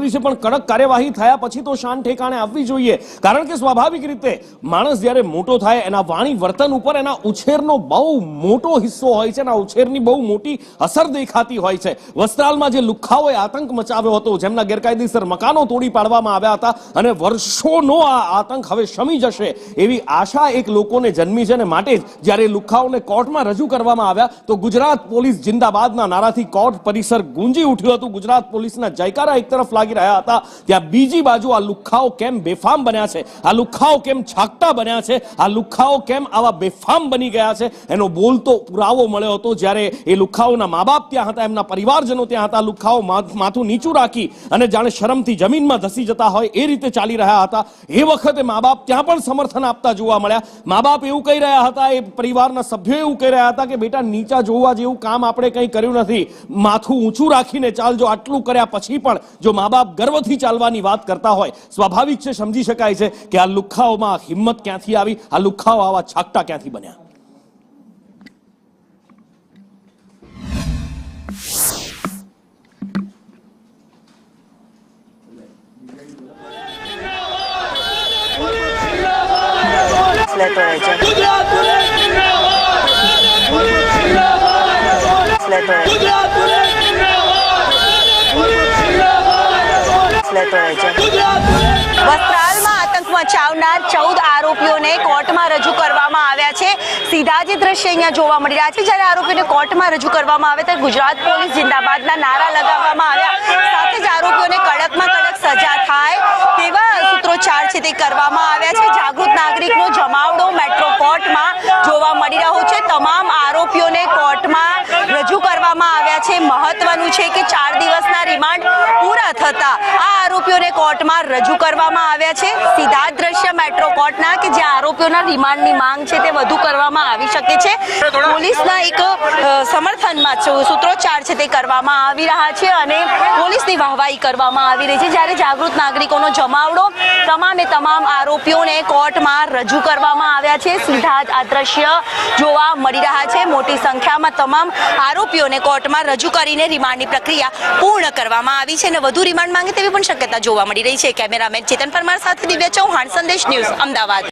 જરૂરી છે, પણ કડક કાર્યવાહી થયા પછી તો શાન ઠેકાણે આવવી જોઈએ, કારણ કે સ્વાભાવિક રીતે માણસ જ્યારે મોટો થાય એના વાણી વર્તન ઉપર એના ઉછેરનો બહુ મોટો હિસ્સો હોય છે, એના ઉછેરની બહુ મોટી અસર દેખાતી હોય છે। વસ્ત્રાલમાં જે લુખ્ખાઓએ આતંક મચાવ્યો હતો, જેમના ગેરકાયદેસર મકાનો તોડી પાડવામાં આવ્યા હતા, અને વર્ષોનો આ આતંક હવે શમી જશે એવી આશા એક લોકોને જન્મી છે, અને માટે જ જ્યારે લુખ્ખાઓને કોર્ટમાં રજૂ કરવામાં આવ્યા તો ગુજરાત પોલીસ જિંદાબાદના નારાથી કોર્ટ પરિસર ગુંજી ઉઠ્યું હતું। ગુજરાત પોલીસના જયકારા એક તરફ લાગી રહ્યા હતા, ત્યાં બીજી બાજુ આ લુખ્ખાઓ કેમ બેફામ બન્યા છે, આ લુખ્ખાઓ કેમ છાકટા બન્યા છે, આ લુખ્ખાઓ કેમ આવા બેફામ બની ગયા છે, એનો બોલતો પુરાવો મળ્યો હતો જ્યારે એ લુખ્ખાઓના મા બાપ ત્યાં હતા, એમના પરિવારજનો ત્યાં હતા। લુખ્ખાઓ માથું નીચું રાખી અને જાણે શરમથી જમીનમાં ધસી જતા હોય એ રીતે ચાલી રહ્યા હતા। એ વખતે મા બાપ ત્યાં પણ સમર્થન આપતા જોવા મળ્યા। મા બાપ એવું કહી રહ્યા હતા, એ પરિવારના સભ્યો એવું કહી રહ્યા હતા કે બેટા નીચા જોવા જેવું કામ આપણે કંઈ કર્યું નથી, માથું ઊંચું રાખીને ચાલજો। આટલું કર્યા પછી પણ જો મા બાપ ગર્વથી ચાલવાની વાત કરતા હોય, સ્વાભાવિક છે, સમજી શકાય છે કે આ લુખ્ખાઓમાં હિંમત ક્યાંથી આવી, આ લુખ્ખાઓ આવા છાકટા ક્યાંથી બન્યા। વસ્ત્રાલમાં આતંક મચાવનાર 14 આરોપીઓને કોર્ટમાં રજૂ કરવામાં આવ્યા છે। સીધા જ દ્રશ્ય અહીંયા જોવા મળી રહ્યા છે। જ્યારે આરોપીઓને કોર્ટમાં રજૂ કરવામાં આવે ત્યારે ગુજરાત પોલીસ જિંદાબાદના નારા લગાવવામાં આવ્યા, સાથે જ આરોપીઓને કડકમાં કડક સજા થાય તેવા સૂત્રોચ્ચાર છે તે કરવામાં આવ્યા છે। જાગૃત નાગરિકનો જમાવડો મેટ્રો કોર્ટમાં જોવા મળી રહ્યો છે। તમામ આરોપીઓને કોર્ટમાં રજૂ કરવામાં આવ્યા છે। મહત્વનું છે કે 4 દિવસના રિમાન્ડ પૂરા થતા આ આરોપીઓને કોર્ટમાં રજૂ કરવામાં આવ્યા છે। સીધા દ્રશ્ય મેટ્રો કોર્ટના કે જ્યાં આરોપીઓના રિમાન્ડની માંગ છે તે વધુ કરવામાં આવી શકે છે। પોલીસના એક સમર્થનમાં સૂત્રોચ્ચાર છે તે કરવામાં આવી રહ્યા છે અને પોલીસની વાહવાહી કરવામાં આવી રહી છે। જ્યારે જાગૃત નાગરિકોનો જમાવડો તમામે તમામ આરોપીઓને કોર્ટમાં રજૂ કરવામાં આવ્યા છે। સીધા જ આ દ્રશ્ય જોવા મળી રહ્યા છે। મોટી સંખ્યામાં તમામ આરોપીઓને કોર્ટમાં રજૂ કરીને રિમાન્ડની પ્રક્રિયા પૂર્ણ કરવામાં આવી છે અને વધુ રિમાન્ડ માંગે તેવી પણ શક્યતા જોવા મળી રહી છે। કેમેરામેન ચેતન પરમાર સાથે દિવ્યા ચૌહાણ, સંદેશ ન્યૂઝ, અમદાવાદ।